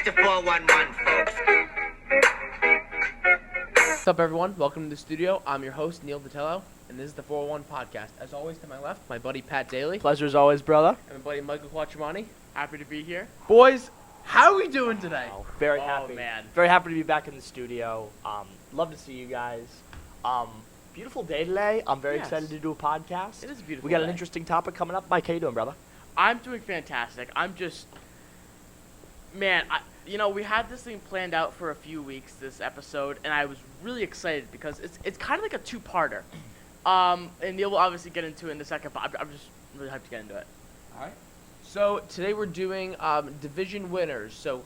It's the 411, folks. What's up, everyone? Welcome to the studio. I'm your host, Neil Vitello, and this is the 401 Podcast. As always, to my left, my buddy Pat Daly. Pleasure as always, brother. And my buddy Michael Quattromani. Happy to be here. Boys, How are we doing today? very Oh, happy. man. Very happy to be back in the studio. Love to see you guys. Beautiful day today. I'm very Yes. excited to do a podcast. It is a beautiful We got an day. interesting topic coming up. Mike, how you doing, brother? I'm doing fantastic. I'm just... Man, we had this thing planned out for a few weeks, this episode, and I was really excited because it's kind of like a two-parter. And Neil will obviously get into it in a second, but I'm just really hyped to get into it. All right. So today we're doing division winners. So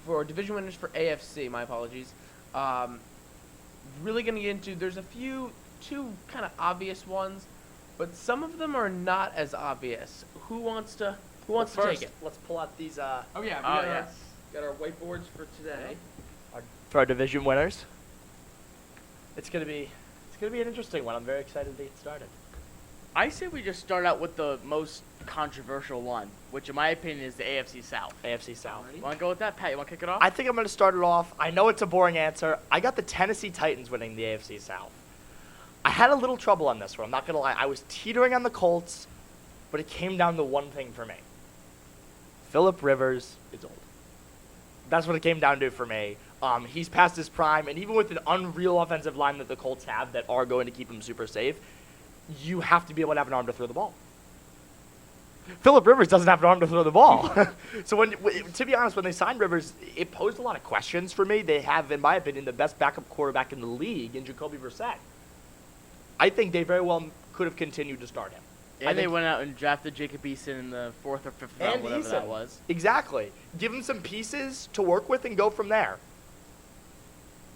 for division winners for AFC, my apologies. Really gonna get into. There's two kind of obvious ones, but some of them are not as obvious. Who wants to take it? Let's pull out these Oh yeah, we got our whiteboards for today. for our division winners. It's gonna be an interesting one. I'm very excited to get started. I say we just start out with the most controversial one, which in my opinion is the AFC South. AFC South. You want to go with that, Pat? You want to kick it off? I think I'm going to start it off. I know it's a boring answer. I got the Tennessee Titans winning the AFC South. I had a little trouble on this one. I'm not going to lie. I was teetering on the Colts, but it came down to one thing for me. Phillip Rivers is old. That's what it came down to for me. He's past his prime, and even with an unreal offensive line that the Colts have that are going to keep him super safe, you have to be able to have an arm to throw the ball. Phillip Rivers doesn't have an arm to throw the ball. So to be honest, when they signed Rivers, it posed a lot of questions for me. They have, in my opinion, the best backup quarterback in the league in Jacoby Brissett. I think they very well could have continued to start him. And they went out and drafted Jacob Eason in the 4th or 5th round, whatever that was. Exactly. Give him some pieces to work with and go from there.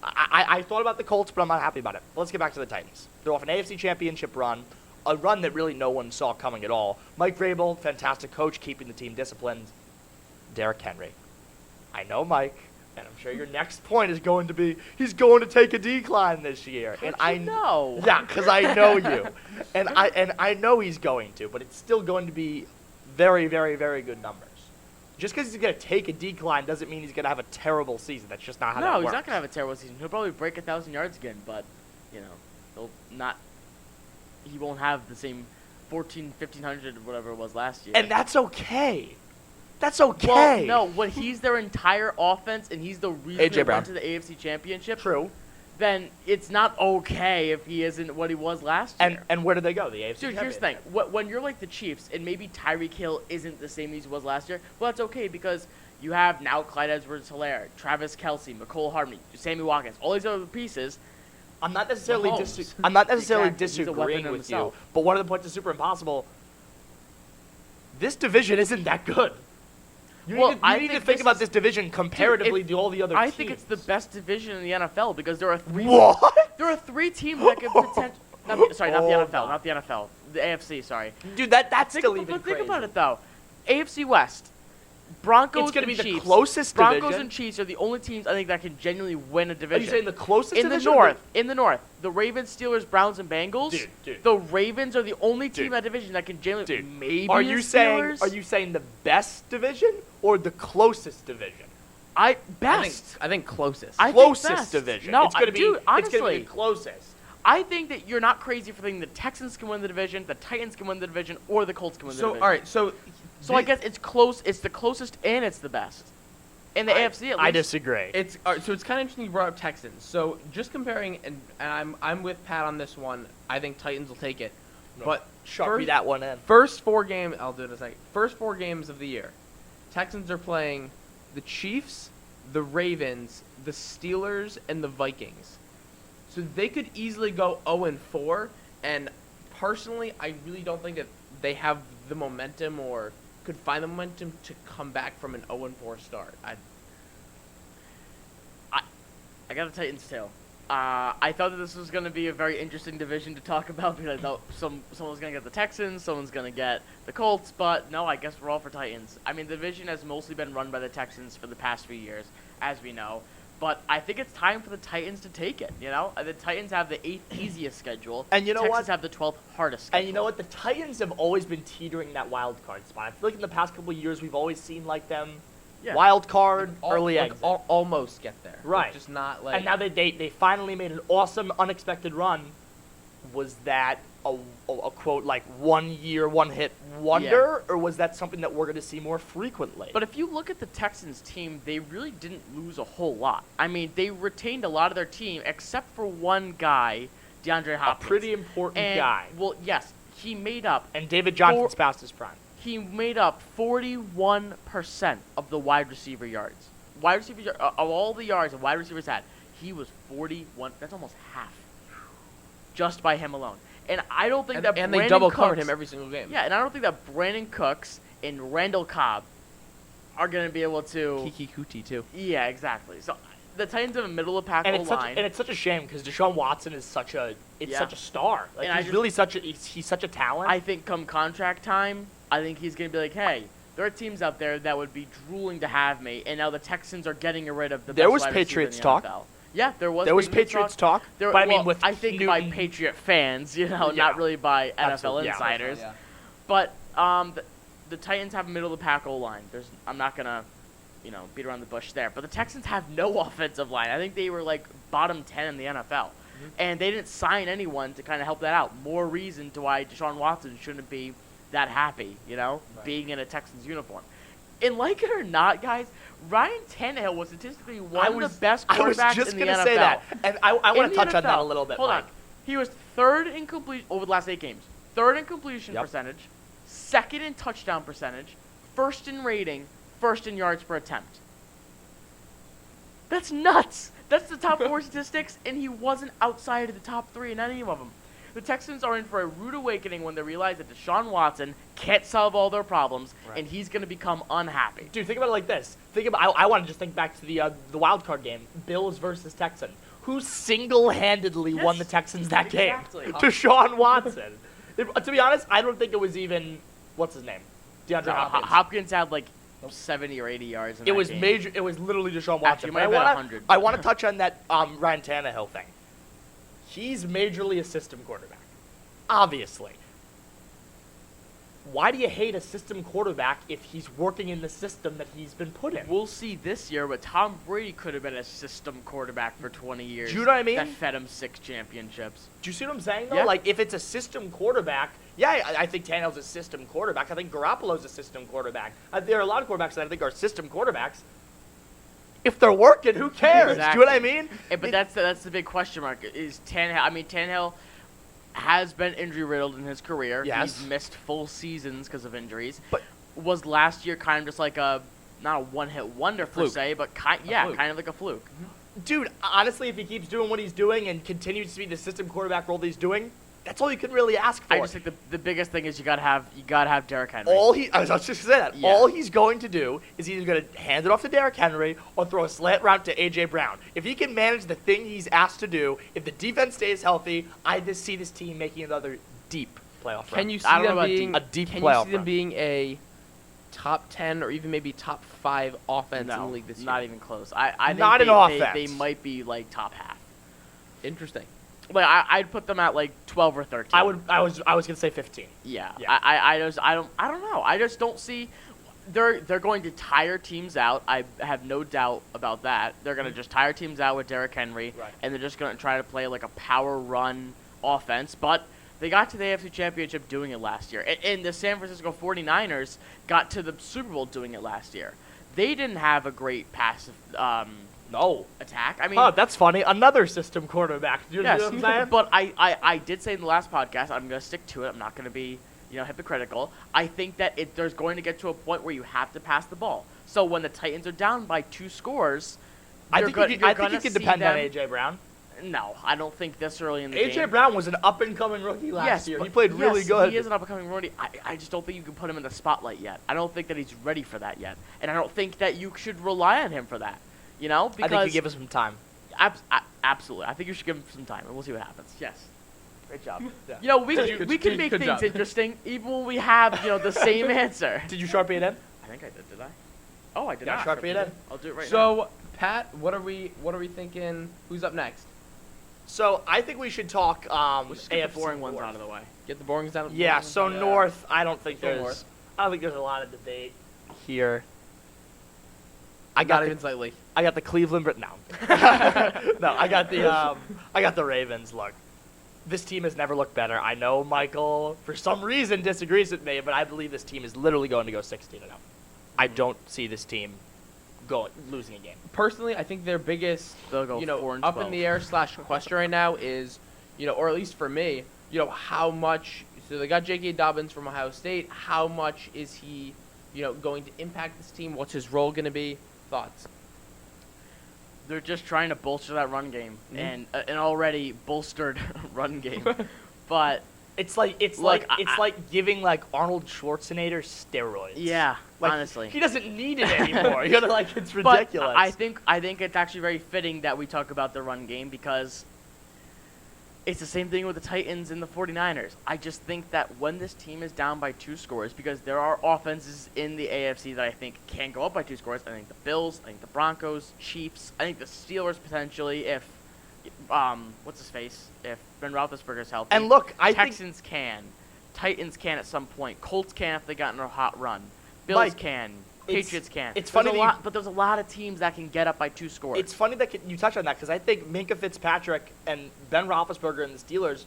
I thought about the Colts, but I'm not happy about it. But let's get back to the Titans. They're off an AFC Championship run, a run that really no one saw coming at all. Mike Vrabel, fantastic coach, keeping the team disciplined. Derrick Henry. I know Mike, and I'm sure your next point is going to be he's going to take a decline this year. How'd you know? Yeah, because I know you, and I know he's going to, but it's still going to be very, very, very good numbers. Just because he's going to take a decline doesn't mean he's going to have a terrible season. That's just not how that works. No, he's not going to have a terrible season. He'll probably break 1,000 yards again, but, he won't have the same 1,500 or whatever it was last year. And that's okay. That's okay. Well, no, when he's their entire offense and he's the reason A.J. they Brown. went to the AFC Championship, True. then it's not okay if he isn't what he was last year. And where did they go? The AFC Dude, here's the thing. When you're like the Chiefs, and maybe Tyreek Hill isn't the same as he was last year, well, that's okay because you have now Clyde Edwards-Helaire, Travis Kelce, McCole Hardman, Sammy Watkins, all these other pieces. I'm not necessarily Mahomes. disagreeing Exactly. He's a weapon with you, himself. but one of the points is super impossible. This division isn't that good. You need to think about this division comparatively to all the other teams. I think it's the best division in the NFL because there are three. What? There are three teams that can potentially. Not the NFL. The AFC. Sorry. Dude, that's still even But crazy. think about it though. AFC West. Broncos It's gonna and be the Chiefs. closest Broncos division. and Chiefs are the only teams I think that can genuinely win a division. Are you saying the closest in division? the North, the Ravens, Steelers, Browns, and Bengals. Dude. The Ravens are the only team Dude. in that division that can genuinely. Dude, Maybe are the you Steelers? saying the best division or the closest division? Best. I think closest. I think Closest best. division. No, it's gonna be. dude, It's gonna honestly, be the closest. I think that you're not crazy for thinking the Texans can win the division, the Titans can win the division, or the Colts can win the division. All right. So I guess it's close. It's the closest and it's the best. In the AFC, at least. I disagree. It's all right, so it's kind of interesting you brought up Texans. So just comparing, and I'm with Pat on this one. I think Titans will take it, but Sharpie that one in. First 4 games, I'll do it in a second. First 4 games of the year, Texans are playing the Chiefs, the Ravens, the Steelers, and the Vikings. So they could easily go 0-4, and personally, I really don't think that they have the momentum or could find the momentum to come back from an 0-4 start. I got a Titans tail. I thought that this was going to be a very interesting division to talk about because I thought someone's going to get the Texans, someone's going to get the Colts, but no, I guess we're all for Titans. I mean, the division has mostly been run by the Texans for the past few years, as we know. But I think it's time for the Titans to take it, you know? The Titans have the 8th easiest schedule. And you know Texans what? have the 12th hardest schedule. And you know what? The Titans have always been teetering that wild card spot. I feel like in the past couple of years, we've always seen like them Yeah. Wild card, Al- early like, exit. almost get there. Right. Like, just not like. And now they finally made an awesome, unexpected run. Was that a quote like 1 year, one hit wonder, or was that something that we're going to see more frequently? But if you look at the Texans team, they really didn't lose a whole lot. I mean, they retained a lot of their team except for one guy, DeAndre a Hopkins. pretty important and, guy. Well, yes, he made up. And David Johnson's past his prime. He made up 41% of the wide receiver yards. Of all the yards that wide receivers had, he was 41. That's almost half. Just by him alone. And I don't think that and Brandon they double Cooks, covered him every single game. Yeah, and I don't think that Brandon Cooks and Randall Cobb are going to be able to. Kiki Kuti too. Yeah, exactly. So the Titans have a middle of pack And line. it's such a shame because Deshaun Watson is such a star. Like And he's such a talent. I think come contract time, I think he's going to be like, hey, there are teams out there that would be drooling to have me, and now the Texans are getting rid of the There best was wide receiver Patriots in the talk. NFL. Yeah, there was. There was Patriots talk. There, but I well, mean, with I think by Newton, Patriot fans, Yeah. not really by NFL Absolutely, yeah. insiders. Yeah. But the Titans have a middle of the pack line. I'm not gonna, beat around the bush there. But the Texans have no offensive line. I think they were like bottom 10 in the NFL, and they didn't sign anyone to kind of help that out. More reason to why Deshaun Watson shouldn't be that happy, being in a Texans uniform. And like it or not, guys, Ryan Tannehill was statistically one of the best quarterbacks I was just in the gonna NFL. say that, and I want In to the touch on that a NFL. little bit. Hold Mike. on. He was third in complete over the last 8 games. Third in completion Yep. percentage, second in touchdown percentage, first in rating, first in yards per attempt. That's nuts. That's the top 4 statistics, and he wasn't outside of the top 3 in any of them. The Texans are in for a rude awakening when they realize that Deshaun Watson can't solve all their problems, Right. and he's going to become unhappy. Dude, think about it like this. I want to just think back to the wild card game, Bills versus Texans. Who single-handedly won Yes, the Texans that exactly. game? Deshaun Watson. To be honest, I don't think it was even what's his name, DeAndre Hopkins. Hopkins had like 70 or 80 yards in It that was game. major. It was literally Deshaun Watson. Actually, it might But have been 100. I want to touch on that Ryan Tannehill thing. He's majorly a system quarterback, obviously. Why do you hate a system quarterback if he's working in the system that he's been put in? We'll see this year, but Tom Brady could have been a system quarterback for 20 years. Do you know what I mean? That fed him 6 championships. Do you see what I'm saying, though? Yeah. Like, if it's a system quarterback, I think Tannehill's a system quarterback. I think Garoppolo's a system quarterback. There are a lot of quarterbacks that I think are system quarterbacks. If they're working, who cares? Exactly. Do you know what I mean? But that's the big question mark. Is Tannehill? I mean, Tannehill has been injury riddled in his career. Yes. He's missed full seasons because of injuries. But- was last year kind of just like not a one-hit wonder per Fluke. se, but fluke. kind of like a fluke. Dude, honestly, if he keeps doing what he's doing and continues to be the system quarterback role that he's doing, that's all you can really ask for. I just think the biggest thing is you gotta have Derrick Henry. I was just gonna say that. Yeah. All he's going to do is he's going to hand it off to Derrick Henry or throw a slant route to A.J. Brown. If he can manage the thing he's asked to do, if the defense stays healthy, I just see this team making another deep playoff run. Can you see I don't know them about being a deep Can playoff you see them run. being a top 10 or even maybe top 5 offense in the No, league this year? not even close. I think Not in they offense. might be like top half. Interesting. Like I'd put them at like 12 or 13. I was gonna say 15. Yeah. Yeah. I don't know. I just don't see. They're going to tire teams out. I have no doubt about that. They're going to just tire teams out with Derrick Henry, Right. and they're just going to try to play like a power run offense. But they got to the AFC Championship doing it last year, and the San Francisco 49ers got to the Super Bowl doing it last year. They didn't have a great passive No. attack. I mean, Oh, that's funny. Another system quarterback. Do you know yes, what I'm saying? but I did say in the last podcast, I'm going to stick to it. I'm not going to be hypocritical. I think that there's going to get to a point where you have to pass the ball. So when the Titans are down by 2 scores, I you're think go- you you're can gonna see depend on them- A.J. Brown. No, I don't think this early in the A.J. game. Brown was an up-and-coming rookie last year. but- He played really yes, good. He is an up-and-coming rookie. I just don't think you can put him in the spotlight yet. I don't think that he's ready for that yet. And I don't think that you should rely on him for that. Because I think you give us some time. Absolutely. I think you should give him some time, and we'll see what happens. Yes. Great job. Yeah. We Good can make good things job. interesting even when we have the same answer. Did you Sharpie it in? I think I did. Did I? Oh, I did Yeah, not. Sharpie it in. I'll do it right now. So, Pat, what are we thinking? Who's up next? So I think we should talk Let's just get AFC the boring ones North. out of the way. Get the boring down. Yeah. So Yeah. North, I don't think Go there's North. a lot of debate here. I got Not the, even slightly. I got the Cleveland, but no, no, I got the Ravens. Look, this team has never looked better. I know Michael, for some reason, disagrees with me, but I believe this team is literally going to go 16-0. I don't see this team losing a game. Personally, I think their biggest, They'll go 4-12. up in the air / question right now is, or at least for me, how much. So they got J.K. Dobbins from Ohio State. How much is he, going to impact this team? What's his role going to be? Thoughts? They're just trying to bolster that run game and an already bolstered run game. But it's like giving like Arnold Schwarzenegger steroids. yeah, Like, honestly. he doesn't need it anymore. It's But ridiculous. I think it's actually very fitting that we talk about the run game because it's the same thing with the Titans and the 49ers. I just think that when this team is down by 2 scores, because there are offenses in the AFC that I think can go up by 2 scores. I think the Bills, I think the Broncos, Chiefs, I think the Steelers potentially if what's his face? If Ben Roethlisberger's healthy. And look, Texans can. Titans can at some point. Colts can if they got in a hot run. Bills Mike, can. it's- Patriots can. it's funny that you- but there's a lot of teams that can get up by 2 scores. It's funny that you touch on that because I think Minkah Fitzpatrick and Ben Roethlisberger and the Steelers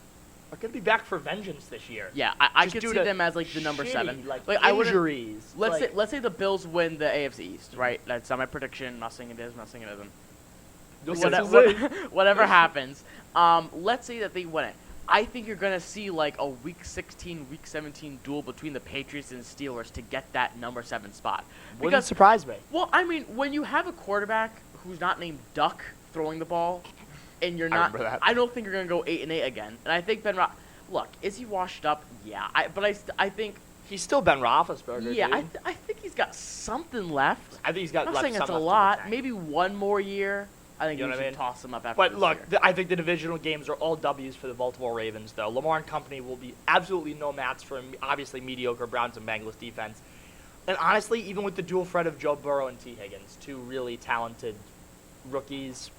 are going to be back for vengeance this year. Yeah, I Just could due see to them as like the number shitty, 7. like I wouldn't. injuries. Let's say the Bills win the AFC East, right? That's not my prediction. I'm not saying it is. I'm not saying it isn't. Whatever happens, let's say that they win it. I think you're gonna see like a Week 16, Week 17 duel between the Patriots and Steelers to get that number 7 spot. Wouldn't surprise me. Well, I mean, when you have a quarterback who's not named Duck throwing the ball, and you're not, remember that. I don't think you're gonna go 8-8 again. And I think look, is he washed up? Yeah, I think. He's still Ben Roethlisberger. Yeah, dude. I think he's got something left. I think he's got. I'm not left saying it's some a left in the lot. tank. Maybe one more year. I think You know you what I should mean? toss him up after But this look, year. I think the divisional games are all W's for the Baltimore Ravens, though. Lamar and company will be absolutely no match for obviously mediocre Browns and Bengals defense. And honestly, even with the dual threat of Joe Burrow and T. Higgins, 2 really talented rookies,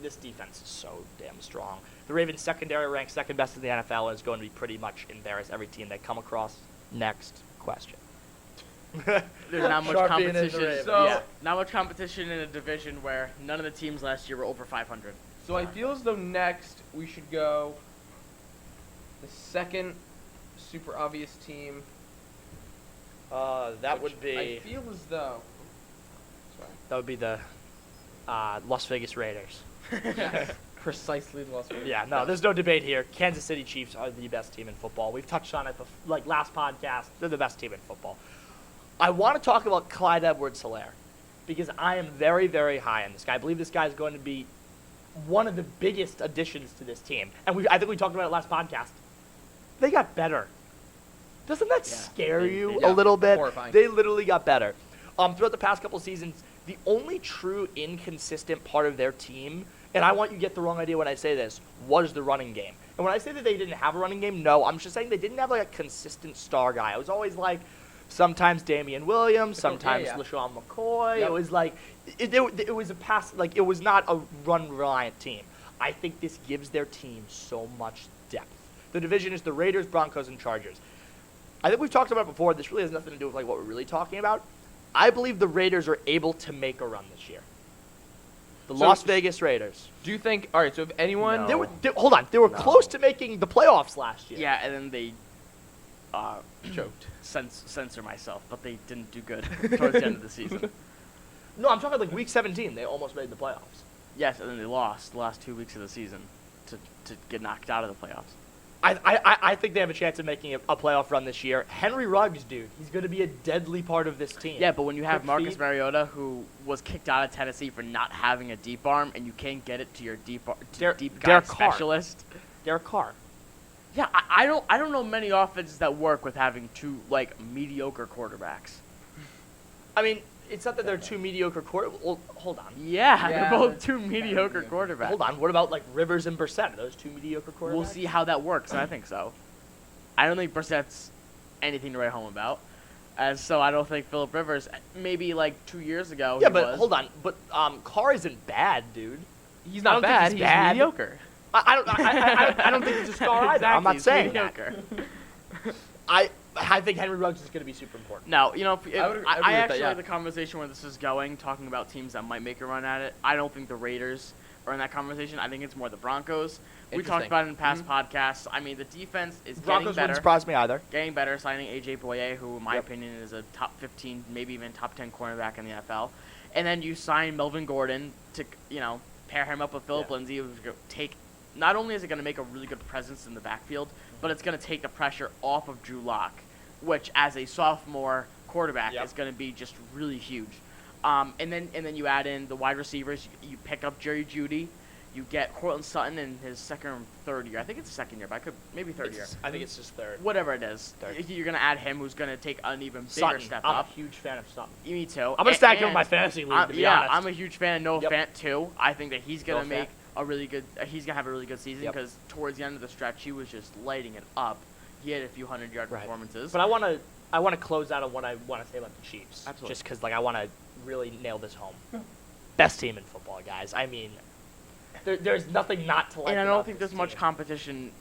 this defense is so damn strong. The Ravens secondary ranked 2nd best in the NFL and is going to be pretty much embarrass every team they come across. Next question. There's not much Sharpie and his competition. Ravens. So- Not much competition in a division where none of the teams last year were over 500. So I feel as though next we should go the second super obvious team. That which would be I feel as though. Sorry. the Las Vegas Raiders. Yes, precisely the Las Vegas. Yeah, no, there's no debate here. Kansas City Chiefs are the best team in football. We've touched on it like last podcast. They're the best team in football. I want to talk about Clyde Edwards-Helaire because I am very, very high on this guy. I believe this guy is going to be one of the biggest additions to this team. And I think we talked about it last podcast. They got better. Doesn't that scare you a little bit? Horrifying. They literally got better. Throughout the past couple seasons, the only true inconsistent part of their team, and I want you to get the wrong idea when I say this, was the running game. And when I say that they didn't have a running game, no, I'm just saying they didn't have like a consistent star guy. It was always like sometimes Damian Williams, sometimes yeah. LaShawn McCoy. Yep. It was like it was a pass, like it was not a run reliant team. I think this gives their team so much depth. The division is the Raiders, Broncos, and Chargers. I think we've talked about it before. This really has nothing to do with like what we're really talking about. I believe the Raiders are able to make a run this year. The Las Vegas Raiders. Do you think? All right. So if anyone, No. Hold on. They were close to making the playoffs last year. Yeah, and then they choked. censor myself, but they didn't do good towards the end of the season. No, I'm talking like week 17. They almost made the playoffs. Yes, and then they lost the last 2 weeks of the season to get knocked out of the playoffs. I think they have a chance of making a playoff run this year. Henry Ruggs, dude, he's going to be a deadly part of this team. Yeah, but when you have Quick Marcus feet. Mariota, who was kicked out of Tennessee for not having a deep arm, and you can't get it to your deep guy Derek Carr. specialist. Derek Carr. Yeah, I don't know many offenses that work with having 2 like mediocre quarterbacks. I mean, it's not that they're two mediocre well, hold on. Yeah, Yeah, they're both that's 2 mediocre quarterbacks. Hold on. What about like Rivers and Brissett? Are those two mediocre quarterbacks? We'll see how that works. I think so. I don't think Brissett's anything to write home about. And so I don't think Phillip Rivers, maybe like 2 years ago. Yeah, he but was. hold on. But Carr isn't bad, dude. He's I not don't think bad. he's He's bad. mediocre. I don't think he's a star either. I'm Exactly, not he's saying that. mediocre. I think Henry Ruggs is going to be super important. No, you know, I would agree with that, actually yeah. like the conversation where this is going, talking about teams that might make a run at it. I don't think the Raiders are in that conversation. I think it's more the Broncos. We talked Interesting. about it in past podcasts. I mean, the defense is Broncos getting better. wouldn't surprise me either. Getting better, signing A.J. Boye, who, in my Yep. opinion, is a top 15, maybe even top 10 cornerback in the NFL. And then you sign Melvin Gordon to, pair him up with Philip Yeah. Lindsay, who's going to take. Not only is it going to make a really good presence in the backfield, but it's going to take the pressure off of Drew Lock, which, as a sophomore quarterback, Yep. is going to be just really huge. And then you add in the wide receivers. You pick up Jerry Jeudy. You get Cortland Sutton in his second or third year. I think it's second year, but maybe third year. I think it's just third. Whatever it is, Third. you're gonna add him, who's gonna take an even bigger Sutton. step I'm up. a huge fan of Sutton. Me too. I'm gonna stack him And in my fantasy league. To be yeah, honest. I'm a huge fan of Noah Yep. Fant too. I think that he's gonna Noah make Fant. a really good. He's gonna have a really good season Yep. because towards the end of the stretch, he was just lighting it up. He had a few 100-yard Right. performances. But I want to close out on what I want to say about the Chiefs. Absolutely. Just because I want to really nail this home. Best team in football, guys. I mean, there's nothing not to like. and I about don't think this there's much team. competition,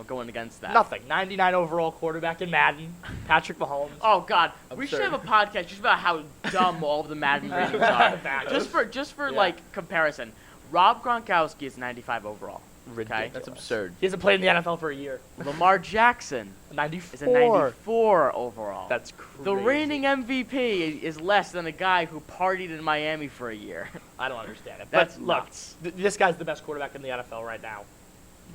going against that. Nothing. 99 overall quarterback in Madden. Patrick Mahomes. Oh God, we should Absurd. have a podcast just about how dumb all of the Madden ratings are. just for Yeah. like comparison, Rob Gronkowski is 95 overall. Ridiculous. That's absurd. He hasn't played in the NFL for a year. Lamar Jackson 94. is a 94 overall. That's crazy. The reigning MVP is less than a guy who partied in Miami for a year. I don't understand it. That's but look, nuts. this guy's the best quarterback in the NFL right now.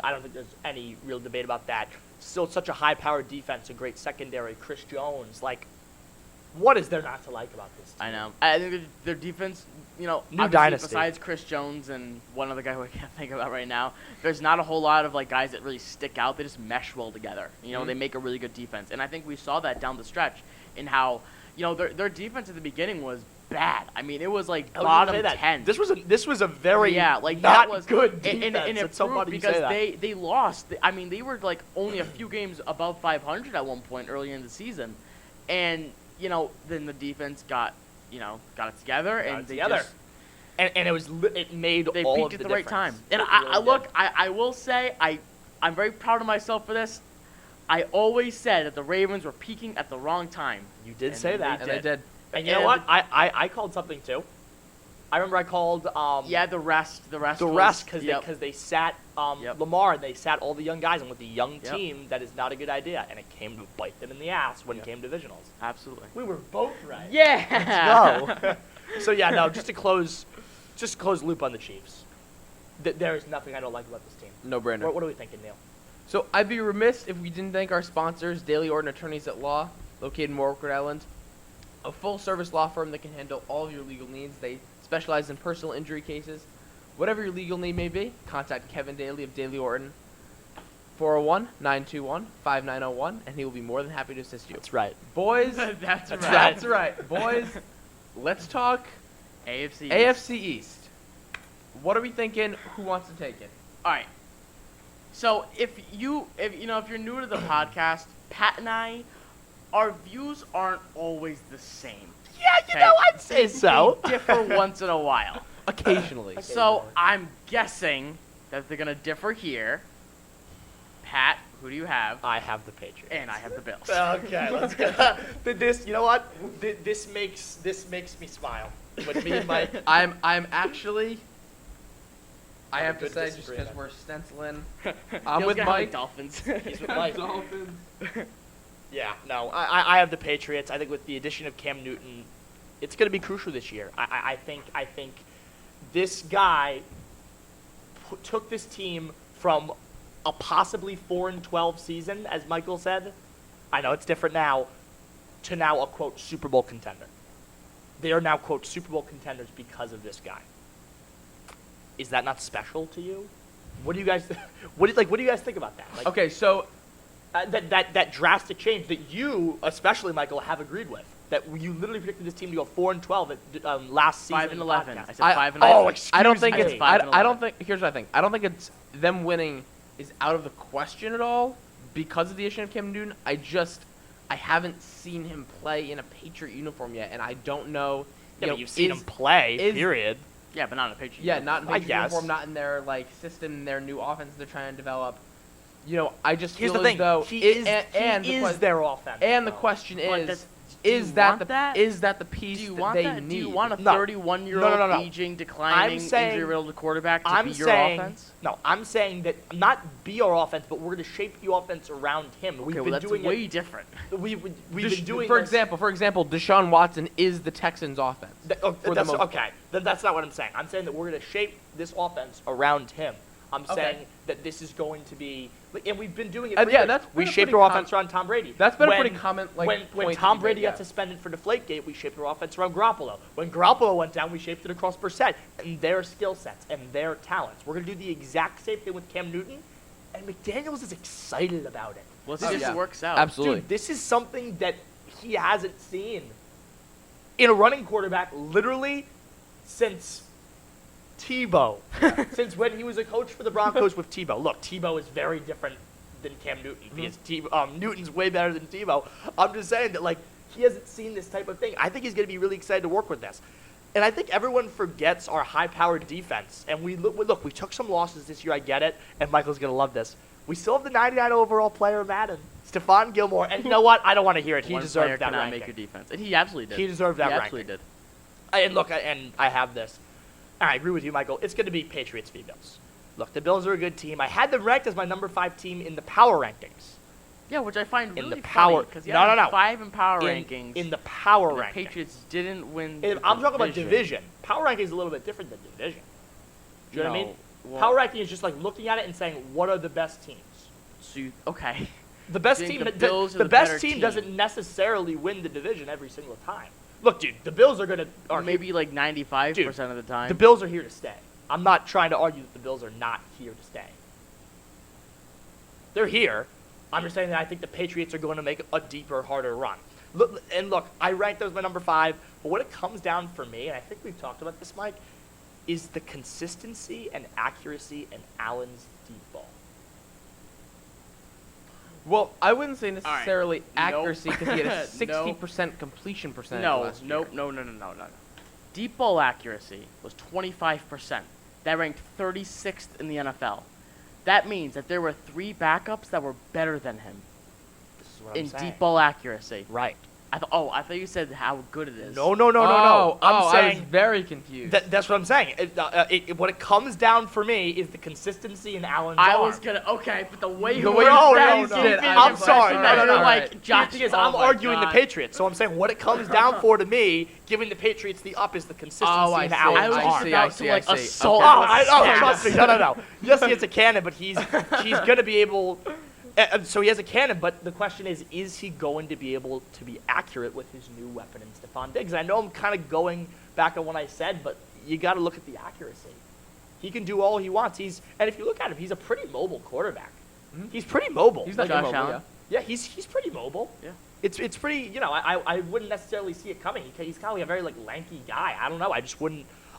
I don't think there's any real debate about that. Still such a high-powered defense, a great secondary. Chris Jones, what is there not to like about this team? I know. I think their defense, New obviously dynasty. besides Chris Jones and one other guy who I can't think about right now, there's not a whole lot of guys that really stick out. They just mesh well together. They make a really good defense, and I think we saw that down the stretch in how their defense at the beginning was bad. I mean, it was I was gonna bottom say that. 10. This was a very that not was good and defense. it It's so proved funny you because say that. they lost. I mean, they were only a few games above 500 at one point early in the season, and then the defense got it together Got and it they together. just And it made they all peaked of at the the right difference. time. And It I really look, did. I will say I'm very proud of myself for this. I always said that the Ravens were peaking at the wrong time. You did And say they that. And they did. And you know And what? I called something too. I remember I called The rest the was- rest because yep. they sat Yep. Lamar and they sat all the young guys, and with the young Yep. team, that is not a good idea, and it came to bite them in the ass when it came to divisionals. Absolutely. We were both right. Yeah. Let's go. So yeah, no, just to close loop on the Chiefs. There is nothing I don't like about this team. No brainer. What are we thinking, Neil? So I'd be remiss if we didn't thank our sponsors, Daily Orton Attorneys at Law, located in Warwick, Rhode Island. A full-service law firm that can handle all of your legal needs. They specialize in personal injury cases. Whatever your legal need may be, contact Kevin Daly of Daily Orton, 401-921-5901, and he will be more than happy to assist you. That's right. Boys, That's right. that's right. Boys, let's talk AFC. AFC East. What are we thinking? Who wants to take it? All right. So if you're new to the podcast, Pat and I, our views aren't always the same. Yeah, Okay. I'd say so. They differ once in a while. Occasionally. So I'm guessing that they're gonna differ here. Pat, who do you have? I have the Patriots. And I have the Bills. Okay, let's go. You know what? This makes me smile. When me and Mike. I'm actually. I Have a have to good say, just disagreement. because we're stenciling, I'm Bill's with gonna have the Mike. Dolphins. He's with Mike. Dolphins. Yeah, no, I have the Patriots. I think with the addition of Cam Newton, it's going to be crucial this year. I think this guy took this team from a possibly 4-12 season, as Michael said. I know it's different now, to now a quote Super Bowl contender. They are now quote Super Bowl contenders because of this guy. Is that not special to you? What do you guys what do you guys think about that? Okay, so That drastic change that you, especially Michael, have agreed with. That you literally predicted this team to go 4-12 at last season. 5 and in the 11. podcast. I said 5 and 11. Oh, excuse I don't think me. it's. It's 5 and I don't 11. think. Here's what I think. I don't think it's them winning is out of the question at all because of the addition of Cam Newton. I haven't seen him play in a Patriot uniform yet, and I don't know. Yeah, but you've seen him play. Period. Yeah, but not in a Patriot. Yeah, not in I Patriot guess. uniform, not in their system, their new offense they're trying to develop. I just Here's feel the as thing. though He the is their offense. And the though. question But is, do you want is that the piece Do you that want they that? need? Do you want a No. 31-year-old No. aging, declining, injury-riddled quarterback to be your offense? No, I'm saying that not be our offense, but we're going to shape the offense around him. Okay, well, that's way different. We've been doing for this. example, Deshaun Watson is the Texans' offense. That's not what I'm saying. I'm saying that we're going to shape this offense around him. I'm Okay. saying that this is going to be, and we've been doing it. Yeah, years. that's we been a shaped pretty our offense around Tom Brady. That's been a When- pretty common when point Tom to be Brady made, got yeah. suspended for Deflategate, we shaped our offense around Garoppolo. When Garoppolo went down, we shaped it across Brissett and their skill sets and their talents. We're going to do the exact same thing with Cam Newton, and McDaniels is excited about it. Well, Oh, this yeah. works out. Absolutely. Dude, this is something that he hasn't seen in a running quarterback literally since Tebow. Since when he was a coach for the Broncos with Tebow. Look, Tebow is very different than Cam Newton because Newton's way better than Tebow. I'm just saying that, like, he hasn't seen this type of thing. I think he's going to be really excited to work with this. And I think everyone forgets our high-powered defense. And we took some losses this year. I get it. And Michael's going to love this. We still have the 99 overall player in Madden, Stephon Gilmore. And you know what? I don't want to hear it. He One deserved player that cannot ranking. make your defense, and he absolutely did. He deserved that He absolutely ranking. did. And look, and I have this. And I agree with you, Michael. It's going to be Patriots v. Bills. Look, the Bills are a good team. I had them ranked as my number 5 team in the power rankings. Yeah, which I find In really the power- because No. 5 in power In- rankings. In the power and the rankings. Patriots didn't win. I'm talking about division. Power ranking is a little bit different than division. Do you know what I mean? Well, Power ranking is just like looking at it and saying, what are the best teams? Okay. The best Think team, the Bills are the best better team team. doesn't necessarily win the division every single time. Look, dude, the Bills are gonna Or maybe like 95% of the time. the Bills are here to stay. I'm not trying to argue that the Bills are not here to stay. They're here. I'm just saying that I think the Patriots are going to make a deeper, harder run. Look, I ranked those my number 5, but what it comes down for me, and I think we've talked about this, Mike, is the consistency and accuracy in Allen's deep ball. Well, I wouldn't say right. necessarily accuracy because he had a No. 60% completion percentage No, last year. no. Deep ball accuracy was 25%. That ranked 36th in the NFL. That means that there were 3 backups that were better than him This is what I'm in saying. deep ball accuracy. Right. I thought you said how good it is. No. I'm I saying was very confused. that's what I'm saying. What it comes down for me is the consistency in Allen's I arm. was gonna but the way The you way you phrased phrased it, gave I'm me the sorry. impression No, that no, you're no. like Josh. Because oh I'm my arguing God. the Patriots, so I'm saying what it comes down for to me, giving the Patriots the up, is the consistency I in see. Allen's I was arm. just see, about I see, to like I see. assault. Okay. Trust me. No. Yes, he has a cannon, but he's gonna be able. So he has a cannon, but the question is he going to be able to be accurate with his new weapon in Stephon Diggs? I know I'm kind of going back on what I said, but you got to look at the accuracy. He can do all he wants. And if you look at him, he's a pretty mobile quarterback. Mhm. He's pretty mobile. He's not Josh mobile, Allen? yeah. Yeah, he's pretty mobile. Yeah. It's pretty, I wouldn't necessarily see it coming. He's kind of like a very like lanky guy. I don't know.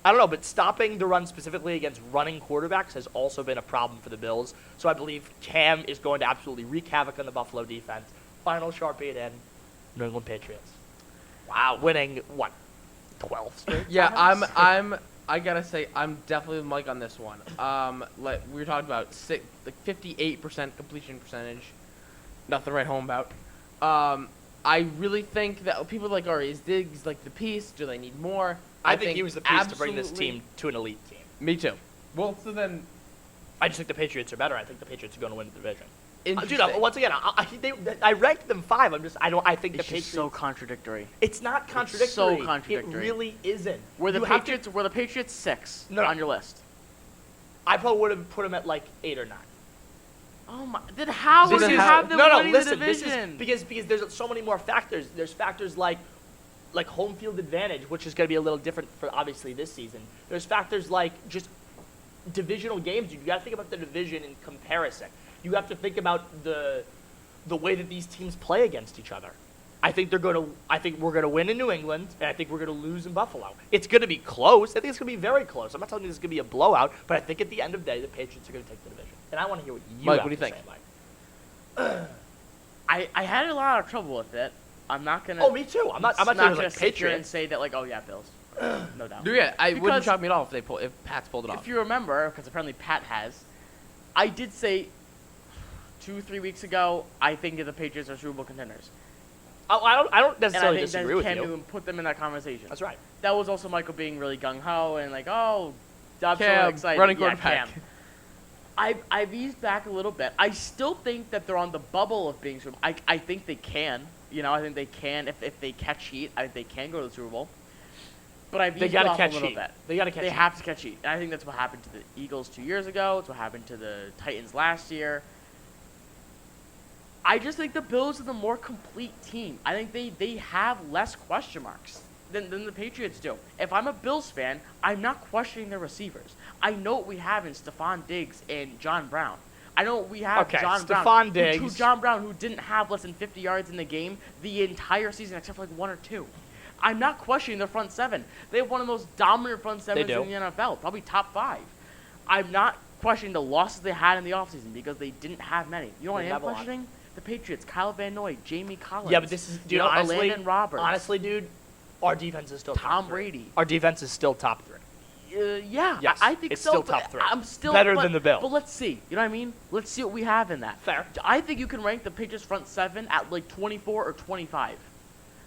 I don't know, but stopping the run specifically against running quarterbacks has also been a problem for the Bills. So I believe Cam is going to absolutely wreak havoc on the Buffalo defense. Final Sharpie in New England Patriots. Wow, winning what? 12 straight? Yeah, times? I gotta say, I'm definitely with Mike on this one. Like we were talking about, 58% completion percentage. Nothing to write home about. I really think that people are like, alright, is Diggs like the piece? Do they need more? I think he was the piece to bring this absolutely- team to an elite team. Me too. Well, so then, I just think the Patriots are better. I think the Patriots are going to win the division. interesting. Dude, once again, I ranked them 5. I think the It's Patriots. just so contradictory. It's not contradictory. so contradictory. It really isn't. Were the You have to- Patriots 6 No. on your list? I probably would have put them at like 8 or 9. Oh my! Then how This would you is- have them no, winning listen. the This division? is because there's so many more factors. There's factors like home field advantage, which is going to be a little different for obviously this season. There's factors like just divisional games. You got to think about the division in comparison. You have to think about the way that these teams play against each other. I think we're going to win in New England, and I think we're going to lose in Buffalo. It's going to be close. I think it's going to be very close. I'm not telling you this is going to be a blowout, but I think at the end of the day, the Patriots are going to take the division. And I want to hear what you Mike, have what do you to think? say, Mike. I had a lot of trouble with it. I'm not gonna. Oh, me too. I'm not saying gonna like sit here and Patriots. say that like, oh yeah, Bills, no doubt. Yeah, I wouldn't Because shock me at all if Pats pulled it off. If you remember, because apparently Pat has, I did say 2-3 weeks ago, I think that the Patriots are Super Bowl contenders. I don't And I necessarily think disagree that with Cam you. Newton put them in that conversation. That's right. That was also Michael being really gung-ho and like, oh, I'm so Cam, excited. running Yeah, quarterback. Cam. I've eased back a little bit. I still think that they're on the bubble of being Super Bowl. I think they can. I think they can. If they catch heat, I think they can go to the Super Bowl. But I've They eased gotta off catch a little heat. bit. They gotta catch They heat. have to catch heat. And I think that's what happened to the Eagles 2 years ago. It's what happened to the Titans last year. I just think the Bills are the more complete team. I think they have less question marks than the Patriots do. If I'm a Bills fan, I'm not questioning their receivers. I know what we have in Stephon Diggs and John Brown. I know what we have Okay, John Stephon Brown. Diggs. John Brown, who didn't have less than 50 yards in the game the entire season except for like 1 or 2. I'm not questioning their front seven. They have one of the most dominant front sevens do. in the NFL, probably top 5. I'm not questioning the losses they had in the offseason because they didn't have many. You know what They I am have a lot. questioning? The Patriots, Kyle Van Noy, Jamie Collins. Yeah, but this is, dude, honestly, Landon Roberts. honestly, dude, our defense is still top Tom 3. Brady. Our defense is still top 3. Yeah, Yes, I think it's so. still but top 3. I'm still Better but- than the Bills. But let's see. You know what I mean? Let's see what we have in that. Fair. I think you can rank the Patriots front 7 at like 24 or 25.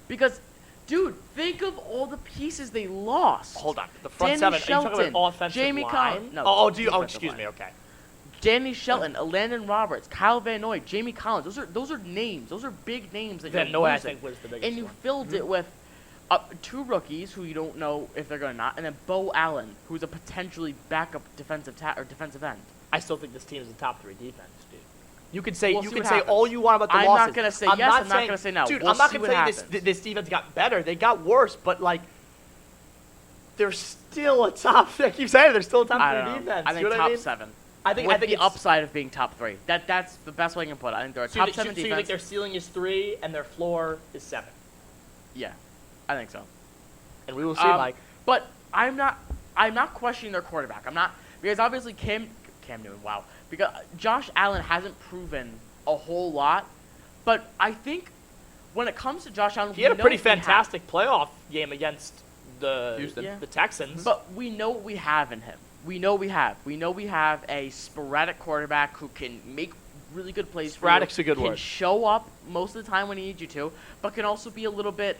Because, dude, think of all the pieces they lost. Hold on, the front Danny 7. Are you Shelton, talking about offensive Jamie line? Collins. No, Oh, defensive excuse line. me. Okay. Danny Shelton, Landon Roberts, Kyle Van Noy, Jamie Collins. Those are names. Those are big names that Van you're Noy, I losing. think, was the biggest And you one. filled it with 2 rookies who you don't know if they're going to not, and then Bo Allen, who's a potentially backup defensive end. I still think this team is a top 3 defense, dude. You could say We'll see what say all happens. you want about the I'm losses. not gonna say yes, I'm not gonna say no. Dude, We'll I'm not see gonna what say happens. this defense got better. They got worse, but like they're still a top. I keep saying they're still a top I 3 don't know. defense. I think you know top what I mean? 7. I think With I think the it's- upside of being top 3. That's the best way I can put it. I think they're a So top you, 7 so you think defense. their ceiling is 3 and their floor is 7, Yeah, I think so. and we will see, Um, Mike. But I'm not questioning their quarterback. I'm not, because obviously Cam Newton. Wow, because Josh Allen hasn't proven a whole lot. But I think when it comes to Josh Allen, He had a we know pretty what we have. fantastic playoff game against the Houston. Yeah. the Texans. But we know what we have in him. We know we have a sporadic quarterback who can make really good plays. Sporadic's for you, a good can word. show up most of the time when he needs you to, but can also be a little bit,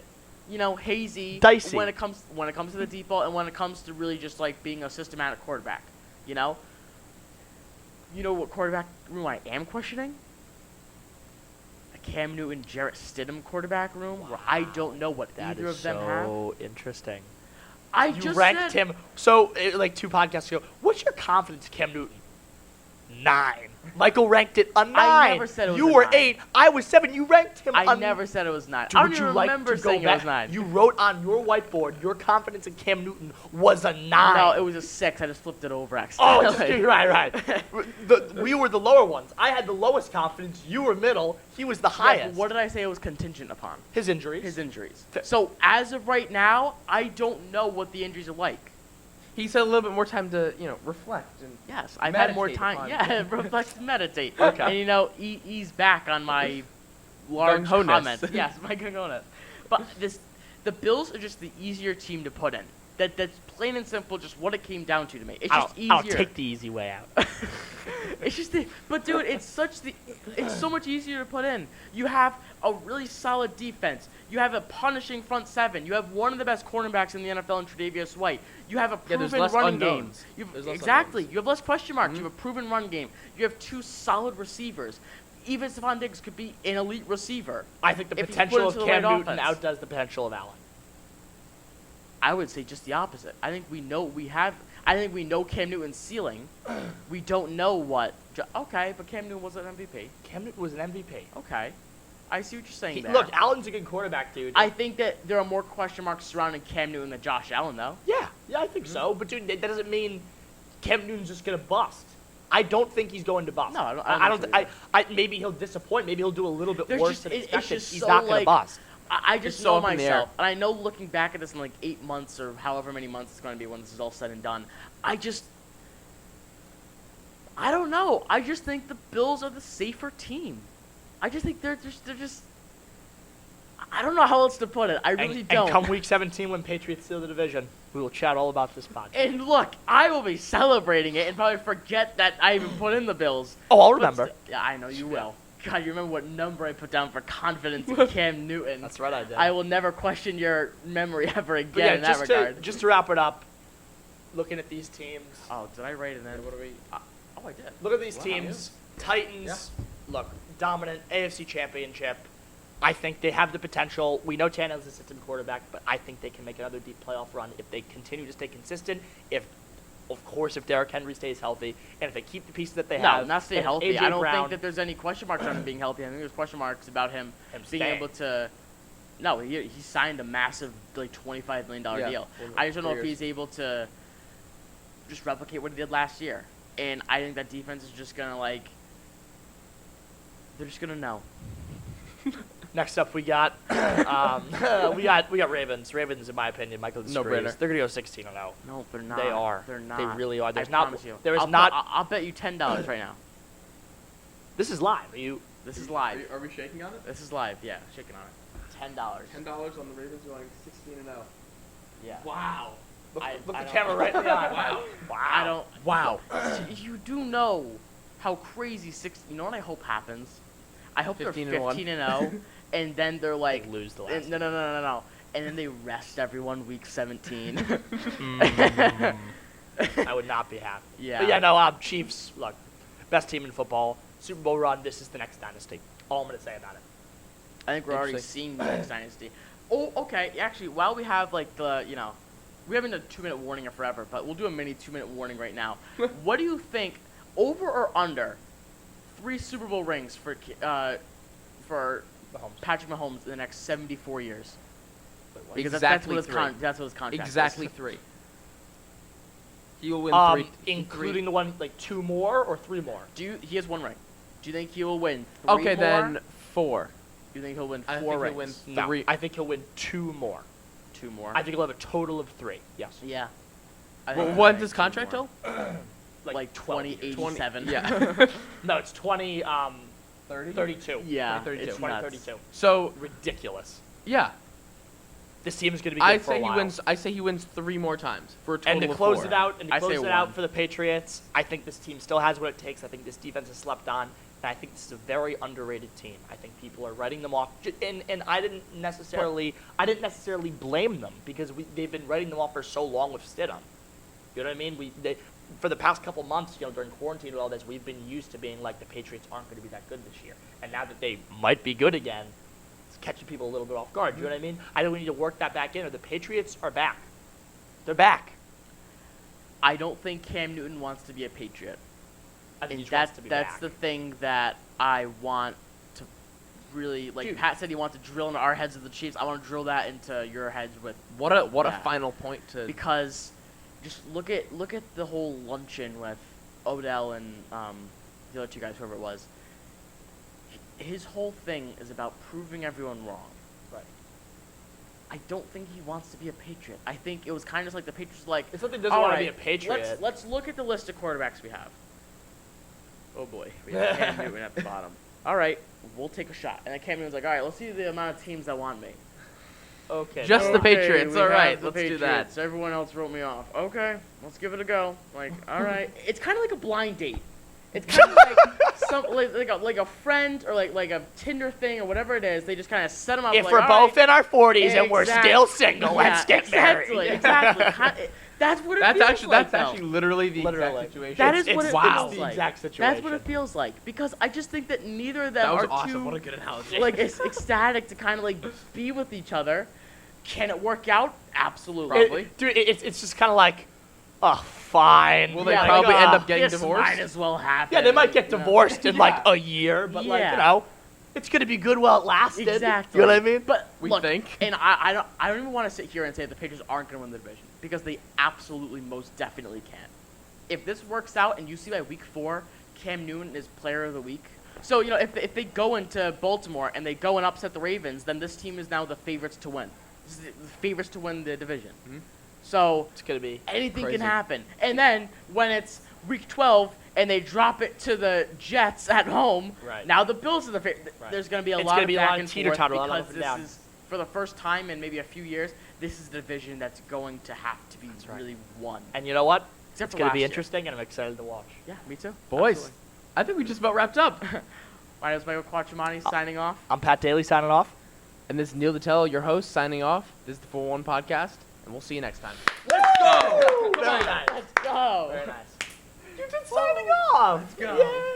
hazy, Dicey. when it comes to the deep ball and when it comes to really just like being a systematic quarterback. You know what quarterback room I am questioning? A Cam Newton, Jarrett Stidham quarterback room where I don't know what that either is of them have. so interesting. I You just ranked said, him so like 2 podcasts ago. What's your confidence, Cam Newton? 9. Michael ranked it a 9. never said it was you a were 9. 8. I was 7. You ranked him. I a never said it was 9. Dude, I don't would even you like remember to go saying back? it was 9. You wrote on your whiteboard your confidence in Cam Newton was a 9. No, it was a 6. I just flipped it over Oh, accidentally. right. We were the lower ones. I had the lowest confidence. You were middle. He was the Yeah, but highest. what did I say it was contingent upon? His injuries. His injuries. Fair. So as of right now, I don't know what the injuries are like. He said a little bit more time to, reflect. And Yes, I've had more Meditate time. upon Yeah, reflect, meditate. Okay. And ease back on my large Gung-ho-ness. comments. Yes, my gung-ho-ness. But the Bills are just the easier team to put in. That's plain and simple, just what it came down to me. It's just easier. I'll take the easy way out. It's just but dude, it's so much easier to put in. You have a really solid defense. You have a punishing front 7. You have one of the best cornerbacks in the NFL in Tre'Davious White. You have a Yeah, there's proven less running game. unknowns. There's less Exactly. unknowns. You have less question marks. You have a proven run game. You have 2 solid receivers. Even Stephon Diggs could be an elite receiver. I think the If he's potential put of into the Cam right Newton offense. outdoes the potential of Allen. I would say just the opposite. I think we know Cam Newton's ceiling. We don't know what. Okay, but Cam Newton was an MVP. Cam Newton was an MVP. Okay. I see what you're saying there. Look, Allen's a good quarterback, dude. I think that there are more question marks surrounding Cam Newton than Josh Allen, though. Yeah, I think so. But dude, that doesn't mean Cam Newton's just gonna bust. I don't think he's going to bust. No, I don't think so maybe he'll disappoint. Maybe he'll do a little bit There's worse just- than it's expected. just He's so, not gonna like, bust. I just It's so know up in the air. myself, and I know looking back at this in like 8 months or however many months it's going to be when this is all said and done, I don't know. I just think the Bills are the safer team. I just think they're just. I don't know how else to put it. I really don't. And come week 17 when Patriots steal the division, we will chat all about this podcast. And look, I will be celebrating it and probably forget that I even put in the Bills. Oh, I'll But remember. yeah, I know you will. God, you remember what number I put down for confidence in Cam Newton. That's right, I did. I will never question your memory ever But again in that regard. just to wrap it up, looking at these teams. Oh, did I write it in? What are we? Oh, I did. Look at these Wow, teams. Titans, look, dominant AFC Championship. I think they have the potential. We know Tannehill's a system quarterback, but I think they can make another deep playoff run if they continue to stay consistent. Of course, if Derrick Henry stays healthy, and if they keep the pieces that they have. No, not stay and healthy. AJ I don't Brown, think that there's any question marks on him being healthy. I think there's question marks about him being staying. able to. No, he signed a massive $25 million deal. I just don't know if he's able to just replicate what he did last year. And I think that defense is just gonna they're just gonna know. Next up, we got we got Ravens. Ravens, in my opinion, Michael No disagrees. brainer. They're gonna go 16-0. No, they're not. They are. They're not. They really are. There's I not. promise you. There is I'll not. I'll bet you $10 right now. This is live. Are you? This is live. Are we shaking on it? This is live. Yeah, shaking on it. $10. $10 on the Ravens going 16-0. Yeah. Wow. Look, I look the don't- camera right in the eye. Wow. Wow. I don't. Wow. You do know how crazy You know what I hope happens? I hope they're 15-1. 15-0, and then they're like, They lose the last no, and then they rest everyone week 17. I would not be happy. Yeah. But yeah, no, Chiefs, look, best team in football. Super Bowl run, this is the next dynasty. All I'm going to say about it. I think we're already Interesting. seeing the next dynasty. Oh, okay. Actually, while we have like we haven't done a 2-minute warning in forever, but we'll do a mini 2-minute warning right now. What do you think, over or under, 3 Super Bowl rings for Mahomes. Patrick Mahomes in the next 74 years? Wait, what? Because Exactly that's three. that's what his contract Exactly is. 3. He will win 3. Including the one, like 2 more or 3 more? He has 1 ring. Do you think he will win 3 Okay, more? then 4. Do you think he'll win 4 I think he'll rings? win No, 3. I think he'll win 2 more. 2 more. I think he'll have a total of 3. Yes. Yeah. I Well, think when's he'll his win contract 2 more. till? Like 12 years. 2087. Yeah. No, it's 32. 32. Yeah. 2032. It's nuts. 2032. So, Ridiculous. yeah. This team is going to be good I for a say while. he wins 3 more times for a total And to of close 4. it out, I say one. for the Patriots, I think this team still has what it takes. I think this defense has slept on, and I think this is a very underrated team. I think people are writing them off, and I didn't necessarily blame them because they've been writing them off for so long with Stidham. You know what I mean? For the past couple months, during quarantine and all this, we've been used to being like the Patriots aren't going to be that good this year, and now that they might be good again, it's catching people a little bit off guard. You know what I mean? I think we need to work that back in. Or the Patriots are back. They're back. I don't think Cam Newton wants to be a Patriot. I think And he just wants to be that's back. the thing that I want to really, like Dude. Pat said he wants to drill into our heads of the Chiefs. I want to drill that into your heads with, What a Yeah. final point to because just look at the whole luncheon with Odell and the other 2 guys, whoever it was. His whole thing is about proving everyone wrong. Right. I don't think he wants to be a Patriot. I think it was kind of just like the Patriots like, It's not that he doesn't all want to be right, a Patriot. Let's look at the list of quarterbacks we have. Oh boy, we have Cam Newton at the bottom. All right, we'll take a shot. And then Cam Newton's like, all right, let's see the amount of teams that want me. Okay. Just the Patriots, we all have right, the let's do Patriots. that. Everyone else wrote me off. Okay, let's give it a go. Like, all right, it's kind of like a blind date. It's kind of like a friend or like a Tinder thing or whatever it is. They just kind of set them up. if like, we're all both in our 40s and we're Exactly. still single, let's Yeah, get married. Exactly. That's what it That's feels actually like, that's though. actually literally the Literally. exact situation. That It's- is what it's- it wow. feels It's the like. exact situation. That's what it feels like because I just think that neither of them That was are awesome. too What a good analogy. like ecstatic to kind of like be with each other. Can it work out? Absolutely. Probably. Dude, it's just kind of like, oh, fine. Will they Yeah, probably like, end up getting this divorced? Might as well happen. Yeah, they might get you know? divorced in like Yeah. a year, but like, Yeah. it's gonna be good while it lasted. Exactly. You know what I mean? But We look, think. and I don't even want to sit here and say the Patriots aren't going to win the division because they absolutely most definitely can. If this works out and you see by week 4, Cam Newton is player of the week. So, if they go into Baltimore and they go and upset the Ravens, then this team is now the favorites to win. This is the favorites to win the division. Mhm. So It's gonna be anything Crazy. can happen. And then when it's week 12 and they drop it to the Jets at home, Right. now the Bills are the Right. there's going to be a It's lot gonna of be a back lot of and forth teeter-totter, a lot of because up and this down. is for the first time in maybe a few years, this is the division that's going to have to be right. really won. And you know what? Except It's for going to last be year. interesting, and I'm excited to watch. Yeah, me too. Boys, Absolutely. I think we just about wrapped up. My name is Michael Quattromani signing off. I'm Pat Daly signing off. And this is Neil Detello, your host, signing off. This is the 4-1 podcast, and we'll see you next time. Let's go! Very nice. Let's go. Very nice. You did signing off. Let's go. Yay!